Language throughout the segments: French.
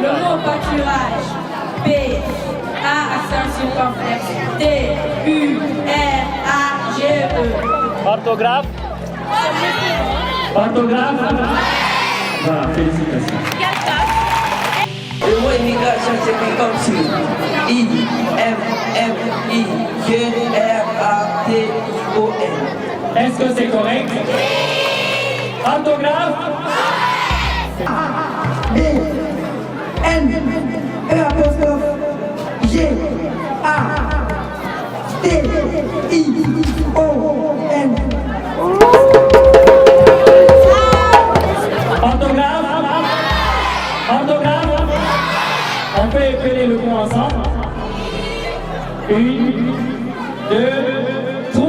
Le mot pâturage. P, A, accent circonflexe. T, U, R, A, G, E. Orthographe. Orthographe. Voilà, félicitations. Le mot immigration s'écrit comme suit. I-M-M-I-G-R-A-T-O-N. Est-ce que c'est correct? Orthographe. A-N-E-G-A-T-I-O-N. Orthographe. Orthographe. On peut épeler le mot ensemble. 1, 2, 3.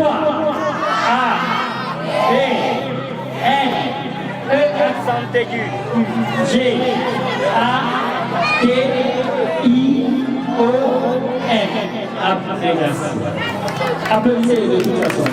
A, B, N, E, accent aigu. G, A, T, I, O, N. Abréviation. Applaudissez de toute façon.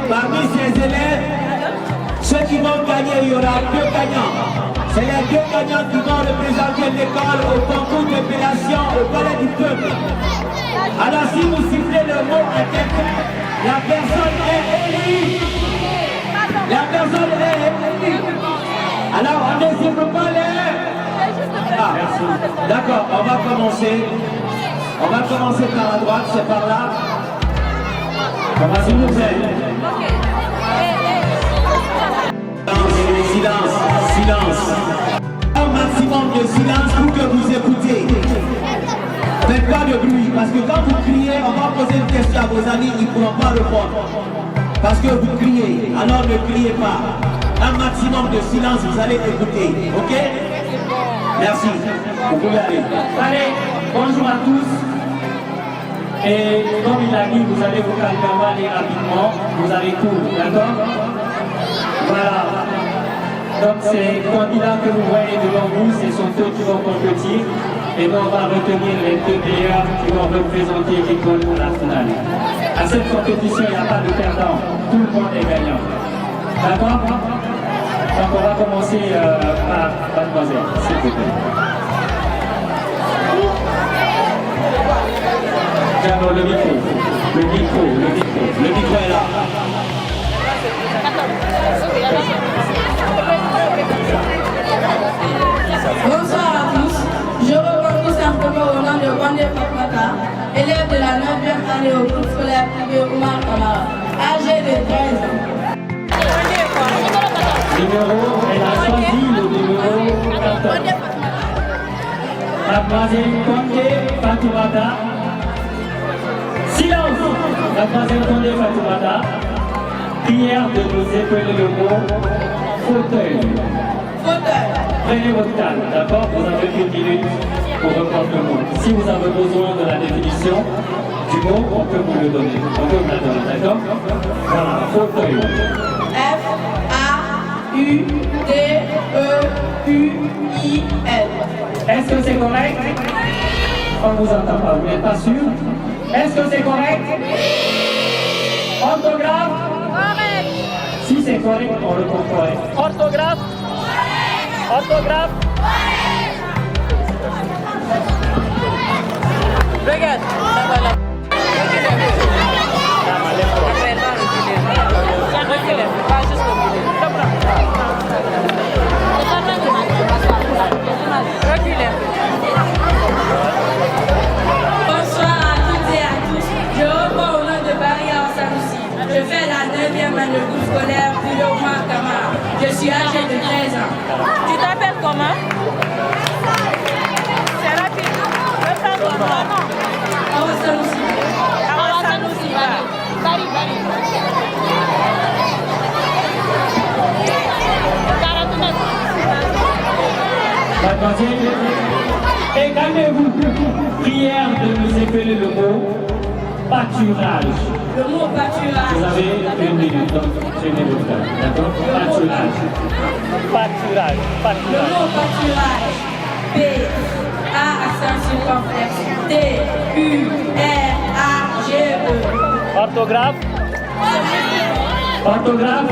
Parmi ces élèves, ceux qui vont gagner, il y aura deux gagnants. C'est les deux gagnants qui vont représenter l'école au concours d'épellation au Palais du Peuple. Alors si vous sifflez le mot à quelqu'un, la personne est élue. La personne est élue. Alors on ne siffle pas les... Ah, d'accord, on va commencer. On va commencer par la droite, c'est par là. S'il vous plaît. Silence, silence. Un maximum de silence pour que vous écoutez. Faites pas de bruit, parce que quand vous criez, on va poser une question à vos amis, ils ne pourront pas répondre. Parce que vous criez, alors ne criez pas. Un maximum de silence, vous allez écouter. Ok? Merci. Vous pouvez aller. Allez, bonjour à tous. Et comme il a dit, vous allez vous calmer rapidement. Vous avez cours, d'accord? Voilà. Donc ces candidats que vous voyez devant vous, ce sont ceux qui vont compétir. Et donc on va retenir les deux meilleurs qui vont représenter l'école à la finale. À cette compétition, il n'y a pas de perdant. Tout le monde est gagnant. D'accord? Donc on va commencer par mademoiselle, s'il vous plaît. Tiens, le micro. Le micro est là. Bonsoir à tous. Je reprends tout simplement au nom de Wande Fatmata, élève de la 9e année au groupe scolaire privé Oumar Kamara, âgé de 13 ans. Numéro, elle a choisi le numéro 14. Mademoiselle Condé Fatoumata. Silence! Mademoiselle Condé Fatoumata. Prière de nous épeler le mot fauteuil. Fauteuil. Prenez votre calme, d'accord? Vous avez une minute pour reprendre le mot. Si vous avez besoin de la définition du mot, on peut vous le donner. On peut vous la donner, d'accord? Voilà, fauteuil. F-A-U-T-E-U-I-L. Est-ce que c'est correct? On ne vous entend pas, vous n'êtes pas sûr? Est-ce que c'est correct? Orthographe? Correct. Si c'est correct, on le compte correct. Orthographe. Orthographe. Regarde. Bonsoir à toutes et à tous. Je reprends au nom de Baria Sanusi. Je fais la 9e année de groupe scolaire privé Oumar Kamara. Je suis âgé de 13 ans. Tu t'appelles comment? C'est rapide. Répète ton nom. Awa Sanusi. Awa Sanusi. Bari. Mademoiselle, et calmez-vous. Prière de nous épeler le mot pâturage. Le mot pâturage. Vous avez une minute, donc prenez votre temps, d'accord? Pâturage. Pâturage. Le mot pâturage. P, A accent circonflexe. T, U, R, A, G, E. Orthographe. Orthographe.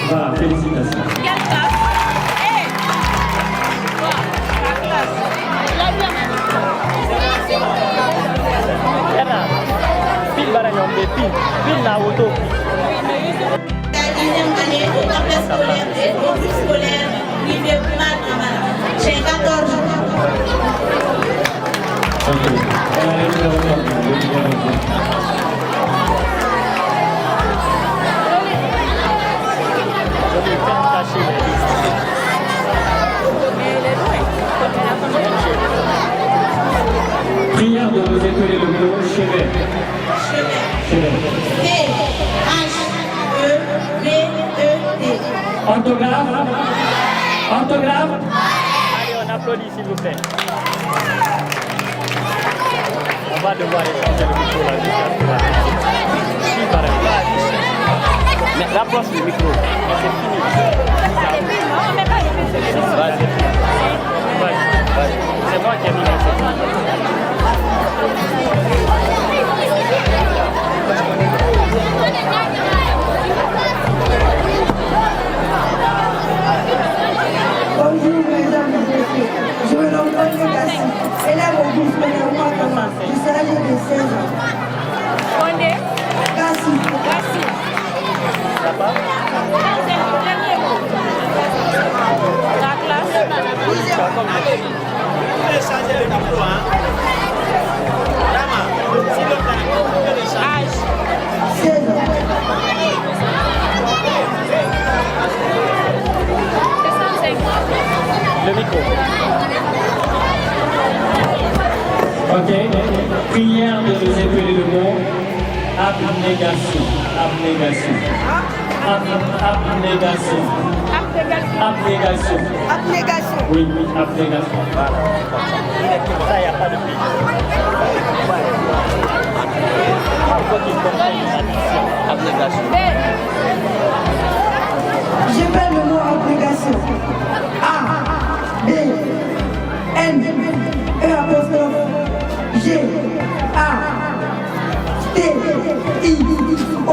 Voilà, félicitations. Quelle classe? La classe. Pile baranyom de pile na auto. La 10e année au complexe scolaire et au groupe scolaire privé Oumar Kamara. J'ai 14 ans. Ok. Elle a le numéro 14. Prière de nous épeler le mot chevet. Chevet. T-H-E-V-E-T. Orthographe. Orthographe. Allez, on applaudit s'il vous plaît. On va devoir échanger le micro là. Si, pareil. Mais rapproche le micro. C'est fini. Vas-y. C'est moi qui ai mis mon Bonjour mesdames et messieurs, je me nomme Tony Gassi, élève au groupe scolaire Oumar Kamara, je suis âgé de 16 ans. Condé. Gassi. Ça va? C'est le dernier mot. La classe. Âge. 16 ans. Le micro. Ok. Prière de nous épeler le mot abnégation. Abnégation. Abnégation. Abnégation. Abnégation. Oui, abnégation. Voilà. Il est comme ça, il n'y a pas de but. Il faut qu'il comprenne la mission. Abnégation. Je fais le mot abnégation. A, B, N, E apostrophe, G, A, T, I, O,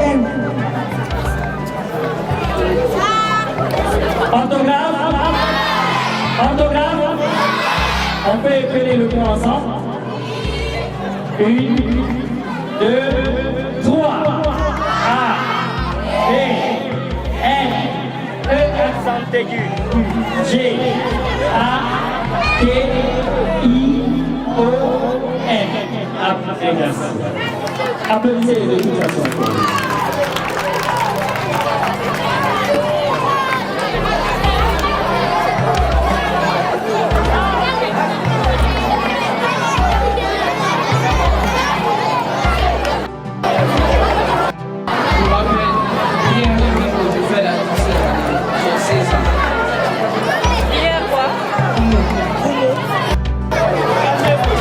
N. Orthographe. Orthographe. On peut épeler le mot ensemble. 1, 2, 3. A, B, N, E, Accent aigu. G, A, T, I, O, N. Abnégation. Applaudissez de toute façon.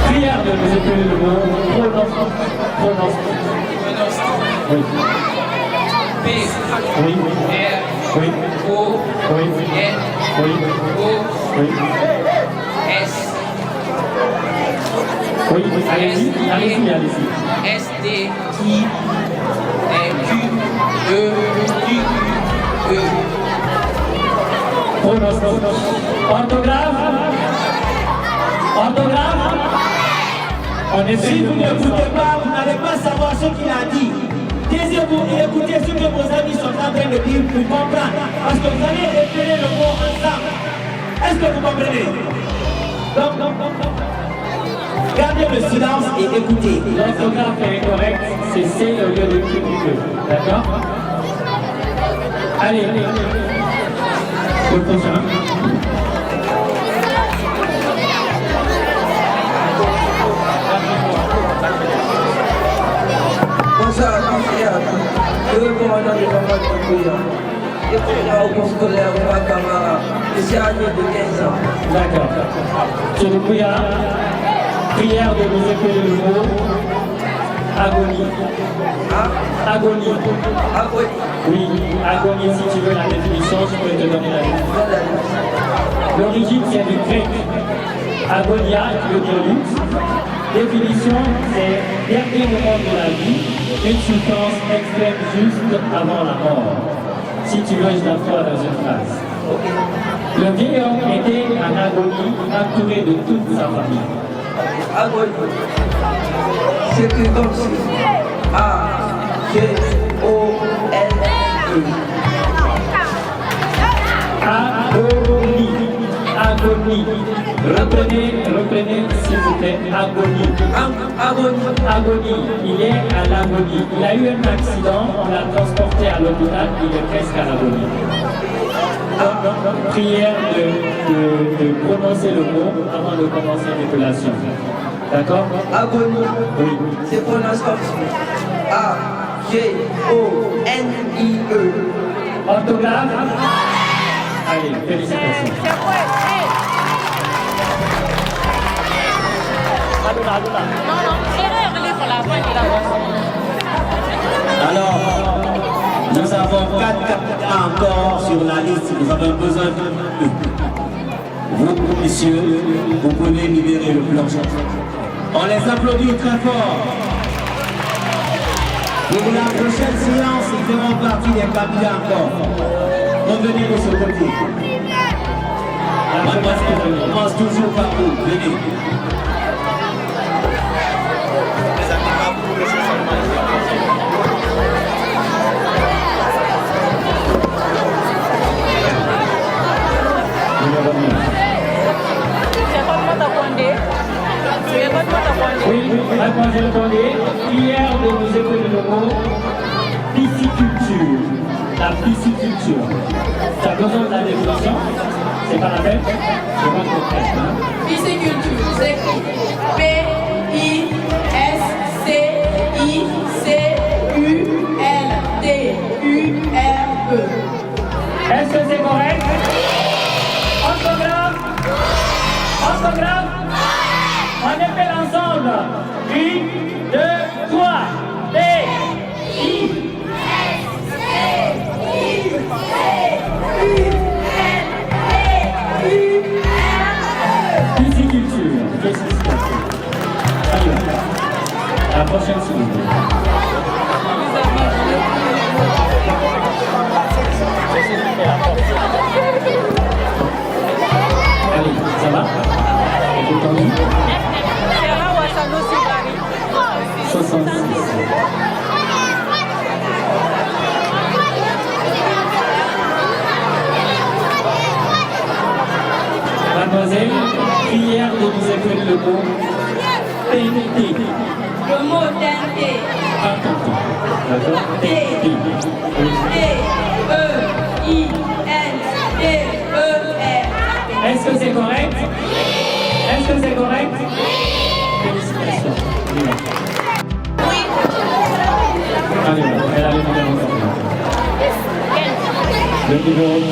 Prière de nous épeler le mot. Prononce. Oui. P, Oui. R, Oui. O, Oui. N, Oui. O, Oui. S, Oui. Allez-y. Allez-y. S, T, I, Q, E, Q, E. Prononce. Orthographe. On est Si vous n'écoutez pas, vous n'allez pas savoir ce qu'il a dit. Taisez-vous et écoutez ce que vos amis sont en train de dire pour comprendre. Parce que vous allez épeler le mot ensemble. Est-ce que vous comprenez? Donc, gardez le silence et écoutez. L'orthographe est correct, c'est C au lieu de Q. D'accord? Allez. Le prochain. Bonsoir à tous et à tous. Je veux commandant de Maman Kouya. Et pour au cours scolaire, on va Camara. Je suis âgé de 15 ans. D'accord. Je vous prie, prière de nous épeler le mot agonie. Agonie. Agonie. Oui, agonie, si tu veux la définition, je peux te donner la définition. L'origine, c'est du grec. Agonia, qui veut dire lutte. Définition, c'est dernier moment de la vie, une souffrance extrême juste avant la mort. Si tu veux, je la ferai dans une phrase. Le vieil homme était en agonie, entouré de toute sa famille. Agonie. C'est que comme si A-G-O-N-E. Agonie. Reprenez s'il vous plaît. Agonie. Agonie. Il est à l'agonie. Il a eu un accident, on l'a transporté à l'hôpital, il est presque à l'agonie. Donc, prière de prononcer le mot avant de commencer l'épellation. D'accord? Agonie. Oui. C'est prononcé comme suit. A-G-O-N-I-E. Orthographe? Allez, félicitations. Alors, nous avons 4 encore sur la liste. Nous avons besoin de vous, messieurs, vous pouvez libérer le plancher. On les applaudit très fort. Pour la prochaine séance, ils feront partie des candidats encore. Revenez de ce côté. On commence toujours par vous. Venez. Oui, mademoiselle Condé, hier de nous écouter le mot pisciculture. La pisciculture. Tu as besoin de la définition? C'est pas la peine? C'est pas trop près. Pisciculture, c'est écrit P-I-S-C-I-C-U-L-T-U-R-E. Est-ce que c'est correct? Orthographe? Orthographe? On les fait ensemble. 1, 2, 3. P, I, Pisciculture. Qu'est-ce qui se passe? Allez, la prochaine seconde. Allez, ça va? Vous tendu? 66. Mademoiselle, prière de nous écrire le mot TNT. Le mot TNT. Attends. D'accord? TNT. T-E-I-N-T-E-R. Est-ce que c'est correct? Est-ce que c'est correct? Félicitations. Oui. Allez, elle a les numéros encore. Le numéro 15.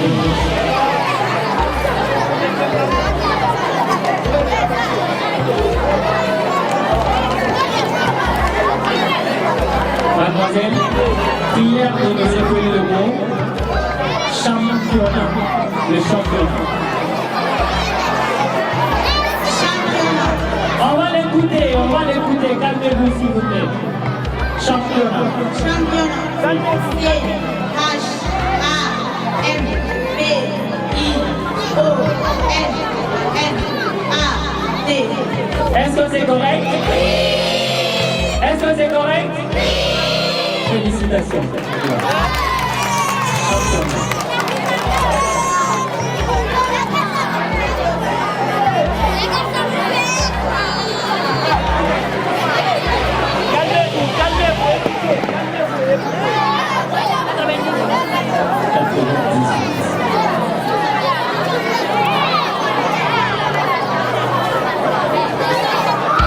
Mademoiselle, prière de nous écouter le mot championnat. Le championnat. On va l'écouter, calmez-vous s'il vous plaît. Championnat. C-H-A-M-P-I-O-N-N-A-T. Est-ce que c'est correct? Est-ce que c'est correct? Félicitations. Championnat.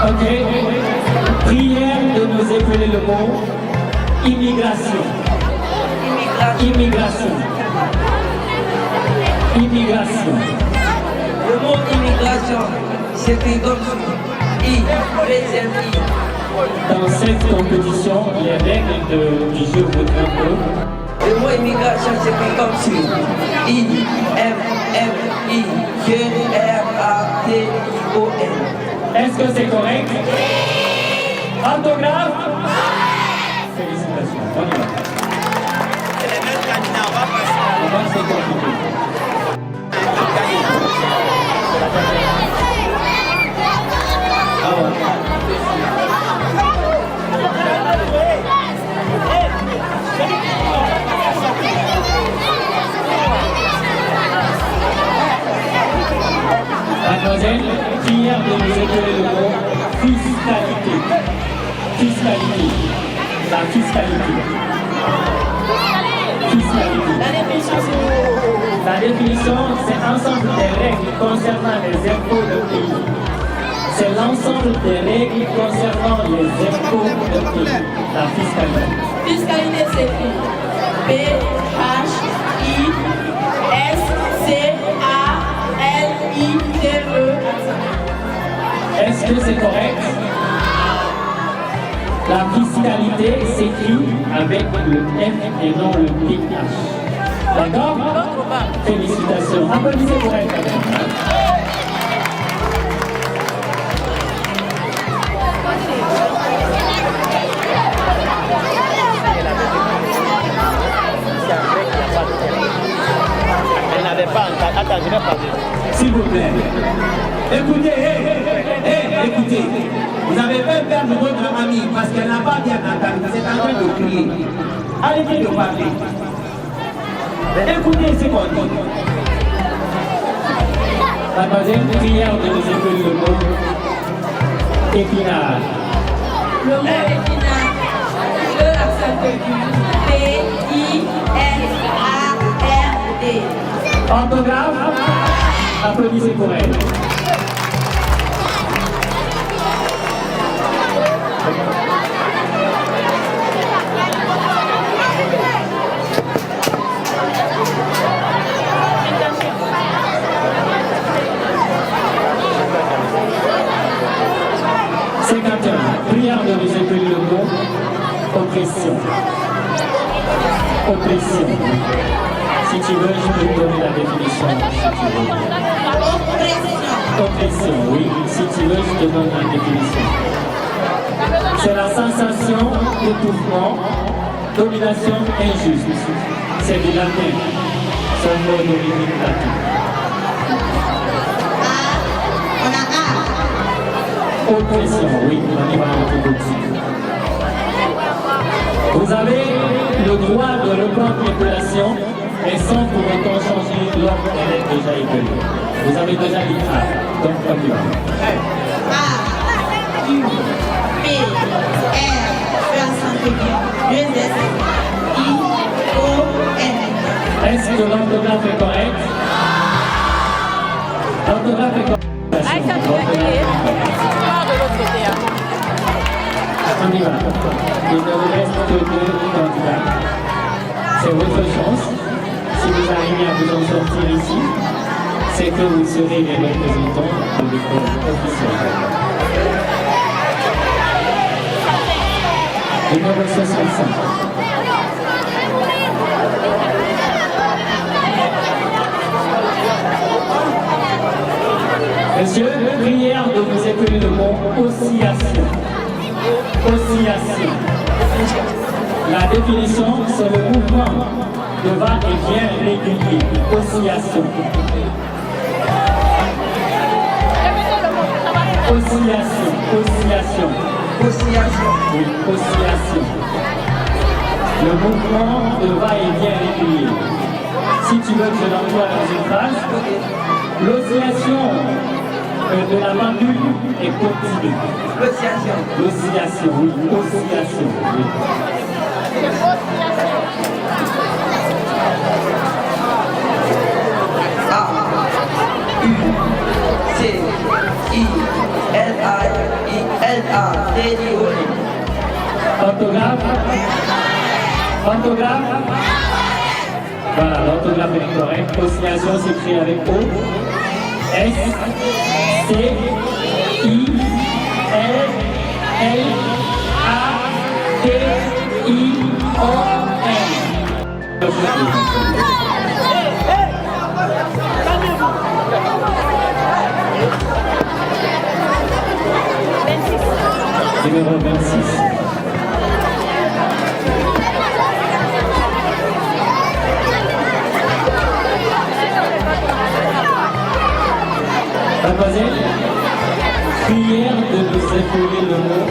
Ok. Prière de nous épeler le mot immigration. Immigration. Immigration. Le mot immigration s'écrit comme I, deuxième I. Dans cette compétition, les règles du jeu voudraient un peu. Le mot immigration s'écrit comme suit. I-M-M-I-G-R-A-T-I-O-N. Est-ce que c'est correct? Orthographe? Félicitations. On y va. C'est les mêmes candidats, on va passer. On va se compliquer. Ah ouais. Mademoiselle, prière de nous épeler le mot fiscalité. Fiscalité. La fiscalité. Fiscalité. La définition, c'est l'ensemble des règles concernant les impôts de pays. C'est l'ensemble des règles concernant les impôts de pays. La fiscalité. Fiscalité s'écrit P-H-I-S-C-A-L-I-T-E. Est-ce que c'est correct? La fiscalité s'écrit avec le F et non le PH. D'accord? Félicitations. Applaudissez pour elle quand même. Elle n'avait pas entendu. Attends, je vais parler. S'il vous plaît. Écoutez, écoutez. Vous avez fait perdre votre amie parce qu'elle n'a pas bien entendu. Vous êtes en train de crier. Arrêtez de parler. Écoutez ce qu'on dit. Mademoiselle, prière de nous épeler le mot épinard. Le mot épinard, le accent aigu, P-I-N-A-R-D. Orthographe? Applaudissez pour elle. Oppression. Si tu veux, je peux te donner la définition. Si tu veux. Oppression, oui. Si tu veux, je te donne la définition. C'est la sensation d'étouffement, domination injuste. C'est du latin. C'est un mot d'origine latine. Oppression, oui, on y va un peu aussi. Vous avez le droit de reprendre l'épellation, mais sans pour autant changer l'ordre qu'elle est déjà épellée. Vous avez déjà dit A, donc on y va. A, U, P, R, I, O, N. Est-ce que l'orthographe est correcte? L'orthographe est correcte. Aïssa, tu vas crier. Pars de l'autre côté. On y va. Il ne vous reste que 2 candidats. C'est votre chance. Si vous arrivez à vous en sortir ici, c'est que vous serez les représentants de l'école officielle. Numéro 65. Monsieur, prière de vous épeler le mot oscillation. Oscillation. La définition, c'est le mouvement de va-et-vient régulier. Oscillation. Oscillation. Oscillation. Oscillation. Oui, oscillation. Le mouvement de va-et-vient régulier. Si tu veux que je l'emploie dans une phrase, l'oscillation de la pendule est continue. L'oscillation. L'oscillation, oui. Oscillation, oui. A, U, C, I, L, A, D, I, O, N. Orthographe. Orthographe. Voilà, l'orthographe est correcte. Oscillation s'écrit avec O. S, C, I, L, L, A, T, I, O, N. Numéro 26. Mademoiselle, prière de nous épauler le mot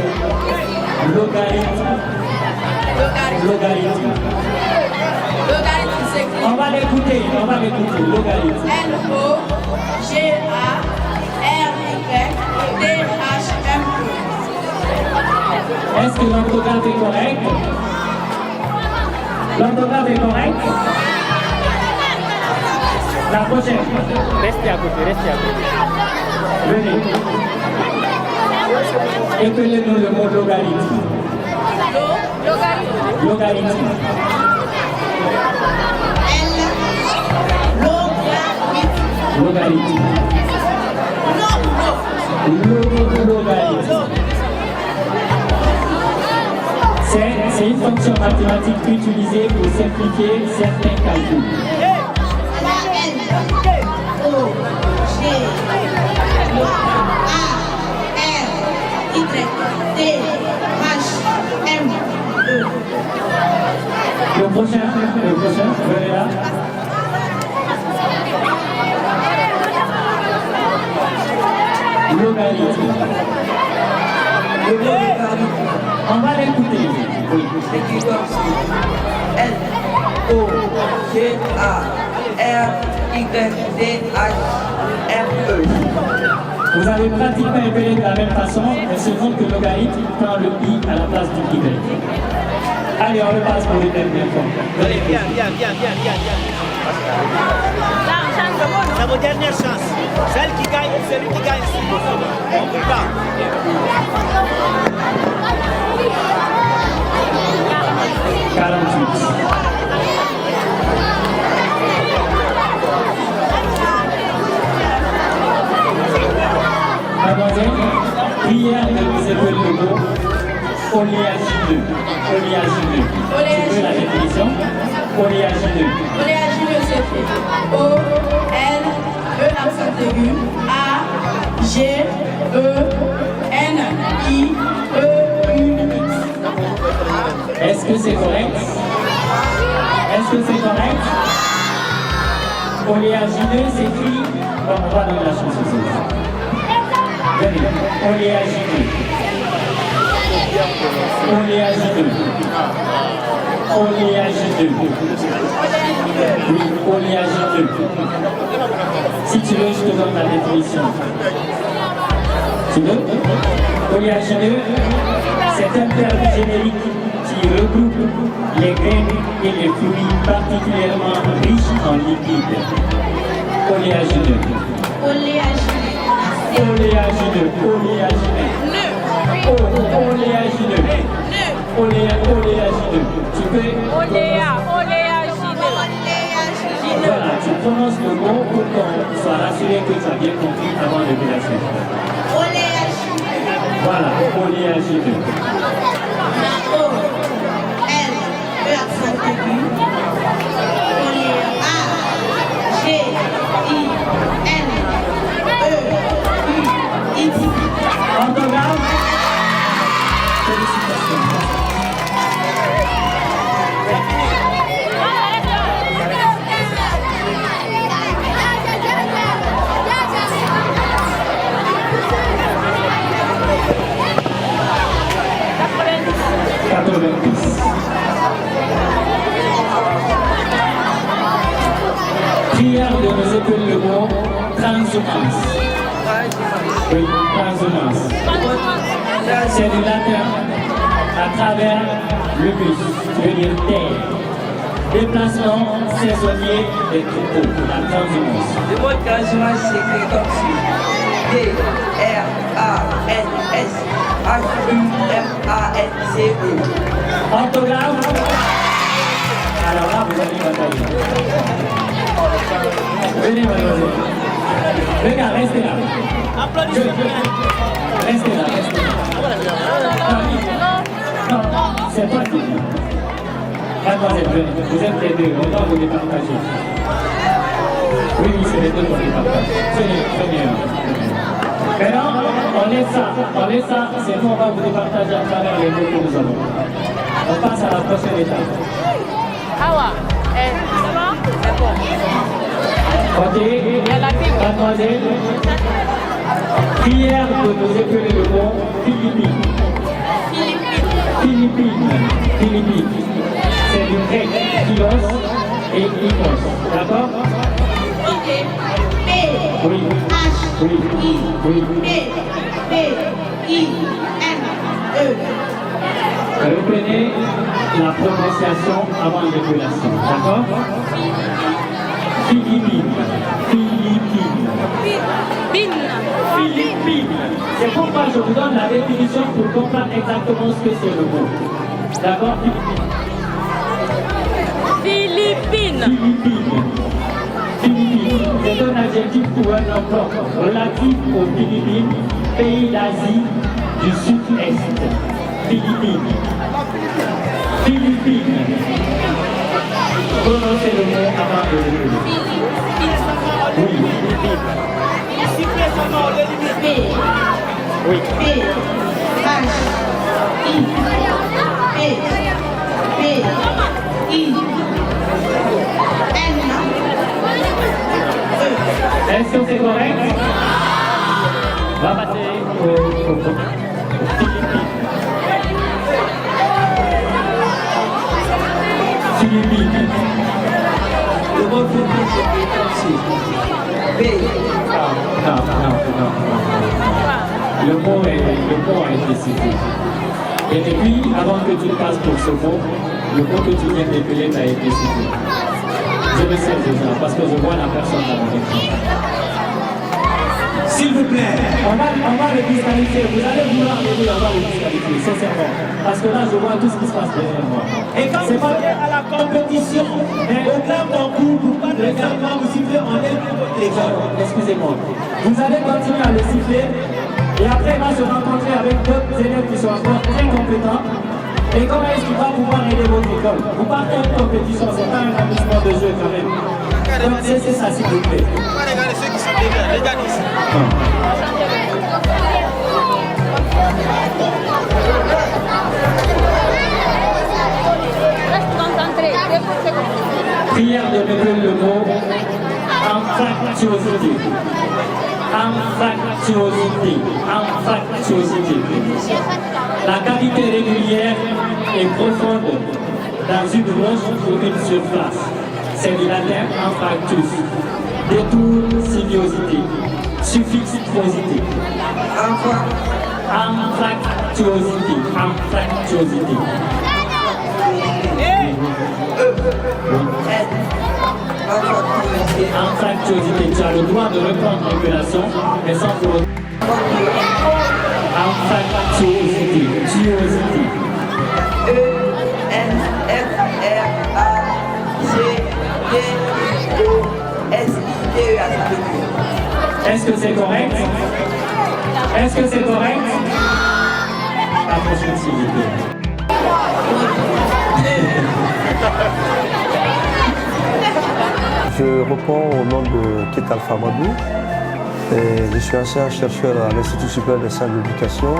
logarithme. Logarithme. Logarithme s'écrit On va l'écouter, logarithme. L-O-G-A-R-Y-T-H-M-E. Est-ce que l'orthographe est correcte? L'orthographe est correcte? La prochaine. Restez à côté, restez à côté. Venez. Épelez-nous le mot logarithme. Logarithme. Logarithme. Logarithme. Logarithme. C'est une fonction mathématique utilisée pour simplifier certains calculs. Le prochain, venez là. Logarithme. On va l'écouter. Oui. Écrit comme ça. L, O, G, A, R, Y, T, H, M, E. Vous avez pratiquement épelé de la même façon, mais seulement que le logarithme prend le I à la place du Y. Allez, on le passe pour les dernières fois. Allez, viens. C'est votre dernière chance. Celle qui gagne, celui qui gagne, on ne peut pas. Mademoiselle, prière de nous épeler le mot oléagineux. Oléagineux. Tu veux la définition? Oléagineux. Oléagineux s'écrit O, L, E accent aigu, A, G, E, N, I, E, U, X. Est-ce que c'est correct? Est-ce que c'est correct? Oléagineux s'écrit. Bon, on va donner la chance aussi. Venez. Oléagineux. Oléagineux. Oléagineux. Oui, oléagineux. Si tu veux, je te donne la définition. Tu veux? Oléagineux, c'est un terme générique qui regroupe les graines et les fruits particulièrement riches en lipides. Oléagineux. Oléagineux. Oléagineux. Oléagineux. Oléagineux. Oléagineux. Tu peux. Voilà, tu prononces le mot pour qu'on soit rassuré que tu as bien compris avant l'épilation. Oléagineux. Voilà, oléagineux. O, L, E accent aigu. A, G, I, N, E, U, X. Orthographe. Félicitations. Prière de nous épeler le mot transhumance. Oui, transhumance. C'est du latin à travers le bus, qui veut dire terre. Déplacement saisonnier des troupeaux, la transhumance. Le mot transhumance s'écrit comme suit. D-R-A-N-S H-U-M-A-N-C-E. Orthographe. Alors là, vous allez batailler. Venez, mademoiselle. Regarde, restez là. Restez là, restez là. Non, c'est pas fini. Mademoiselle, venez. Vous êtes les deux, on va vous départager. Oui, c'est les deux qu'on départage. Venez. Maintenant, on laisse ça, c'est nous, on va vous départager à travers les mots que nous avons. On passe à la prochaine étape. Awa, ça va? C'est bon. Ok, mademoiselle, prière de nous épeler le mot Philippines. Philippines. C'est du grec, philos et imos. D'accord? Ok. P, Oui. H, Oui. I, Oui. P, I, N, E. Reprenez la prononciation avant l'épellation. D'accord? Philippines. C'est pourquoi je vous donne la définition pour comprendre exactement ce que c'est le mot. D'accord? Philippines. C'est un adjectif ou un nom propre relatif aux Philippines, pays d'Asie du Sud-Est. Philippines. Prononcez le mot avant de le dire. Oui. P, Oui. P, H, I, P, I, N, E. Est-ce que c'est correct? Va passer au Philippines. Le mot Philippines s'écrit comme suit. B, Non. Le mot a été cité. Et depuis, avant que tu passes pour ce mot, le mot que tu viens d'épeler a été cité. Je le sais déjà, parce que je vois la personne dans mon écran. S'il vous plaît. On va le disqualifier. Vous allez vouloir l'aider, on va le disqualifier, sincèrement. Parce que là, je vois tout ce qui se passe derrière moi. Et quand C'est vous pas allez à la compétition, au grand concours, pour pas de quand vous sifflez, on aime les gens. Excusez-moi. Vous allez continuer à le siffler. Et après, il va se rencontrer avec d'autres élèves qui sont encore très compétents. Et comment est-ce qu'il va pouvoir aider votre école? Vous partez en compétition, c'est pas un établissement de jeu quand même. Donc c'est ça s'il vous plaît. Regardez ceux qui sont déjà ici. Prière de révéler le mot anfractuosité. Anfractuosité. Anfractuosité. La cavité régulière et profonde dans une roche ou une surface. C'est du latin anfractus. Détour, sinuosité. Suffixe posité. Anfractuosité. Anfractuosité. Anfractuosité. Tu as le droit de reprendre l'appellation, mais sans pour autant. Anfractuosité. Tuosité. Est-ce que c'est correct? Est-ce que c'est correct? Approchez s'il vous plaît. Je réponds au nom de Ketal Famadou. Je suis enseignant-chercheur à l'Institut supérieur des sciences de l'éducation.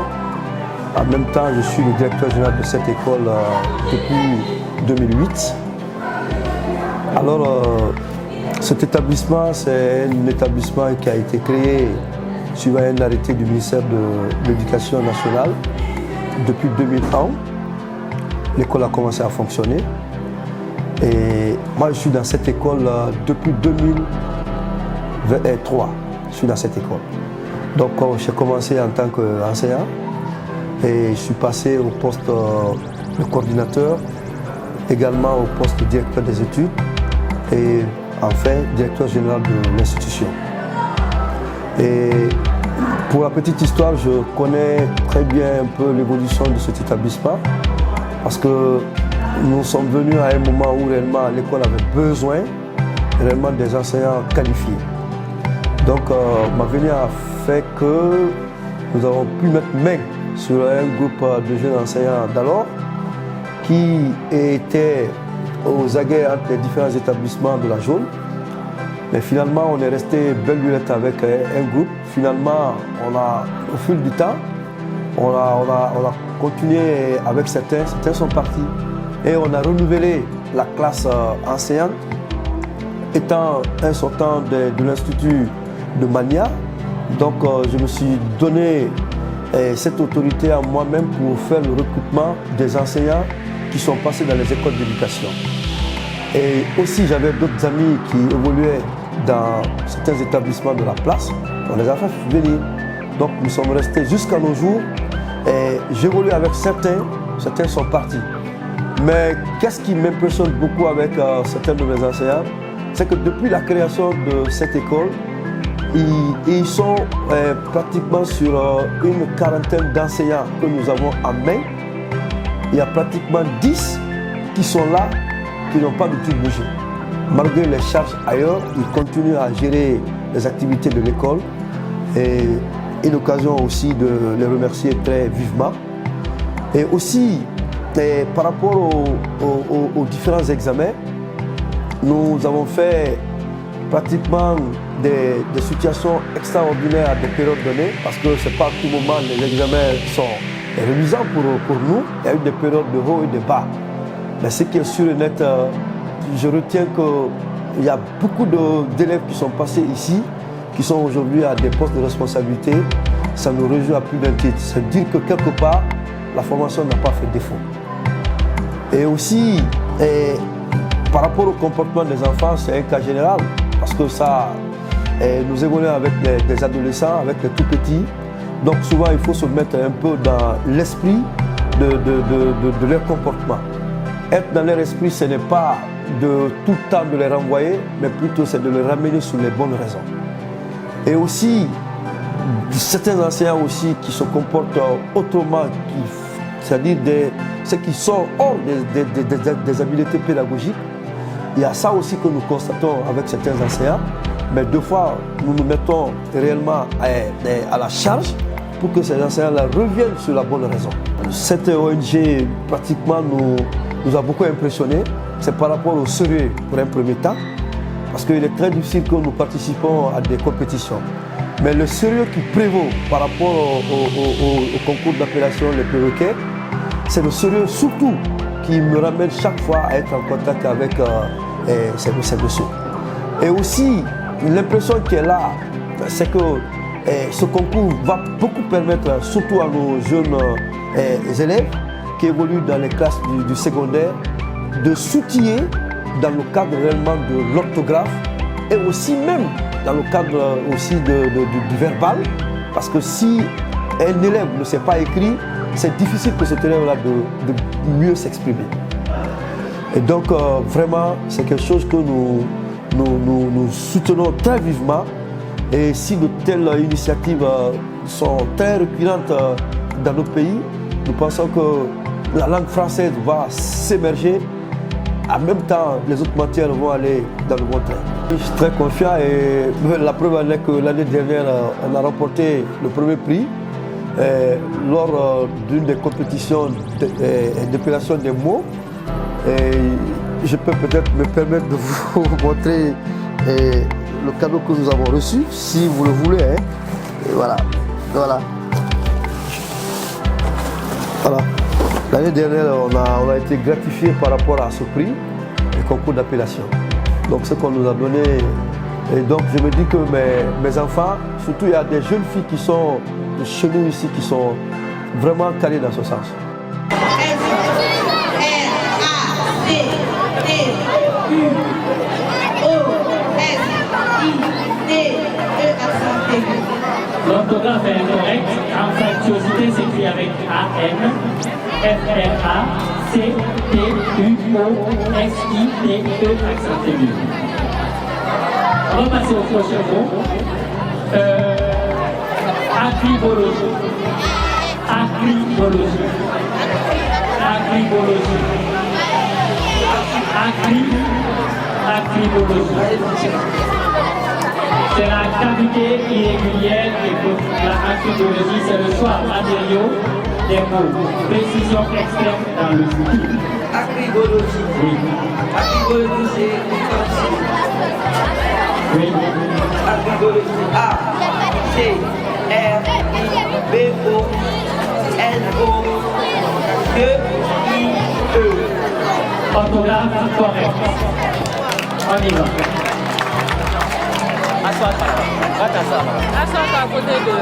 En même temps, je suis le directeur général de cette école depuis 2008. Alors, cet établissement, c'est un établissement qui a été créé suivant un arrêté du ministère de l'Éducation nationale depuis 2001. L'école a commencé à fonctionner. Et moi, je suis dans cette école depuis 2003. Je suis dans cette école. Donc, j'ai commencé en tant qu'enseignant et je suis passé au poste de coordinateur, également au poste de directeur des études et enfin directeur général de l'institution. Et pour la petite histoire, je connais très bien un peu l'évolution de cet établissement parce que nous sommes venus à un moment où réellement l'école avait besoin réellement des enseignants qualifiés. Donc ma venue a fait que nous avons pu mettre main sur un groupe de jeunes enseignants d'alors qui étaient aux aguets entre les différents établissements de la zone. Mais finalement, on est resté belle lurette avec un groupe. Finalement, au fil du temps, on a continué avec certains sont partis. Et on a renouvelé la classe enseignante, étant un sortant de l'Institut de Mania. Donc je me suis donné cette autorité à moi-même pour faire le recrutement des enseignants qui sont passés dans les écoles d'éducation. Et aussi j'avais d'autres amis qui évoluaient dans certains établissements de la place. On les a fait venir. Donc nous sommes restés jusqu'à nos jours. Et j'évolue avec certains sont partis. Mais qu'est-ce qui m'impressionne beaucoup avec certains de mes enseignants, c'est que depuis la création de cette école, ils sont pratiquement sur une quarantaine d'enseignants que nous avons en main. Il y a pratiquement 10 qui sont là, qui n'ont pas du tout bougé. Malgré les charges ailleurs, ils continuent à gérer les activités de l'école. Et une occasion aussi de les remercier très vivement. Et aussi, par rapport aux différents examens, nous avons fait pratiquement des situations extraordinaires à des périodes données, parce que ce n'est pas à tout moment les examens sont révisants pour nous. Il y a eu des périodes de haut et de bas. Mais ce qui est sûr et net, je retiens qu'il y a beaucoup d'élèves qui sont passés ici, qui sont aujourd'hui à des postes de responsabilité. Ça nous réjouit à plus d'un titre. C'est dire que quelque part, la formation n'a pas fait défaut. Et aussi, par rapport au comportement des enfants, c'est un cas général, parce que ça, nous évoluons avec des adolescents, avec les tout petits. Donc souvent, il faut se mettre un peu dans l'esprit de leur comportement. Être dans leur esprit, ce n'est pas de tout le temps de les renvoyer, mais plutôt c'est de les ramener sur les bonnes raisons. Et aussi, certains enseignants aussi qui se comportent autrement, c'est-à-dire ceux qui sont hors des habiletés pédagogiques. Il y a ça aussi que nous constatons avec certains enseignants, mais deux fois nous nous mettons réellement à la charge pour que ces enseignants-là reviennent sur la bonne raison. Cette ONG, pratiquement, nous a beaucoup impressionnés. C'est par rapport au sérieux pour un premier temps, parce qu'il est très difficile que nous participons à des compétitions. Mais le sérieux qui prévaut par rapport au concours d'appellation Les Perroquets, c'est le sérieux surtout qui me ramène chaque fois à être en contact avec ces messieurs. Et aussi, l'impression qui est là, c'est que ce concours va beaucoup permettre, surtout à nos jeunes élèves qui évoluent dans les classes du secondaire, de s'outiller dans le cadre réellement de l'orthographe et aussi même dans le cadre aussi du verbal, parce que si un élève ne sait pas écrire, c'est difficile pour cet élève-là de mieux s'exprimer. Et donc vraiment, c'est quelque chose que nous soutenons très vivement. Et si de telles initiatives sont très récurrentes dans nos pays, nous pensons que la langue française va s'émerger. En même temps, les autres matières vont aller dans le bon train. Je suis très confiant et la preuve en est que l'année dernière, on a remporté le premier prix lors d'une des compétitions d'épellation des mots. Et je peux peut-être me permettre de vous montrer le cadeau que nous avons reçu, si vous le voulez. Hein. Et voilà. L'année dernière, on a été gratifié par rapport à ce prix, le concours d'appellation. Donc ce qu'on nous a donné, et donc je me dis que mes enfants, surtout il y a des jeunes filles qui sont chez nous ici, qui sont vraiment calées dans ce sens. L'orthographe est incorrecte. En factiosité s'écrit avec A-N, F-R-A-C-T-U-O-S-I-T-E, accent aigu. On va passer au prochain mot. Agribologie. Agribologie. Agribologie. Agribologie. C'est la cavité irrégulière et la agribologie, c'est le choix matériaux des mots. Précision extrême dans le style. Agribologie. Oui. Agribologie, c'est comme si. Oui. Agribologie. A-C-R-I-B-O-L-O-G-I-E. Orthographe correcte. On y va. Assois-toi. Va t'asseoir. Assois-toi à côté de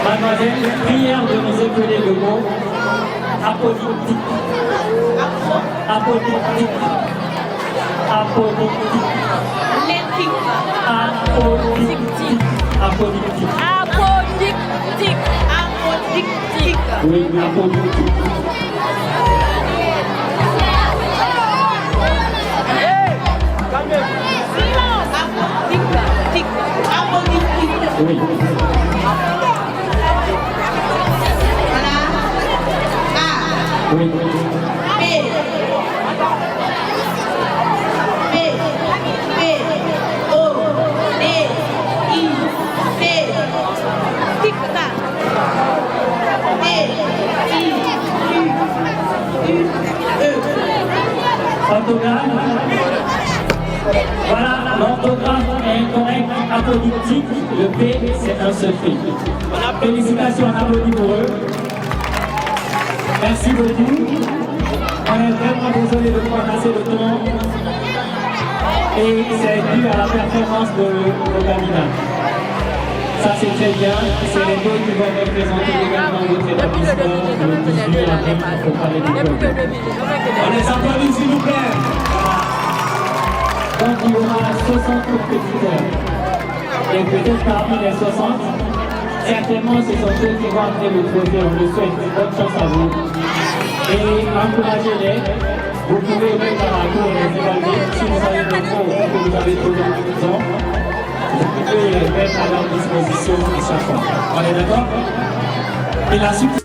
Mademoiselle, prière de nous épeler le mot apodictique. Apodictique. Apodictique. Apodictique. Apodictique. apodictique. Apodictique. Oui, apodictique. Oui. Oui. Orthographe. Voilà, l'orthographe est incorrecte, apodictique. Le P, c'est un seul P. Félicitations, on applaudit pour eux. Merci beaucoup. On est vraiment désolé de pouvoir passer le temps. Et c'est dû à la performance de Gamina. Ça c'est très bien. C'est les deux qui vont représenter également votre établissement le 18 avril pour parler du peuple. On les applaudit s'il vous plaît. Donc il y aura 60 compétiteurs. Et peut-être parmi les 60, certainement ce sont ceux qui vont amener le trophée. On le souhaite. Bonne chance à vous. Et encouragez-les. Vous pouvez mettre à la cour les évaluer. Si vous avez le mot que vous avez trouvé en prison, vous pouvez les mettre à leur disposition à chaque fois. On est d'accord? Et la suite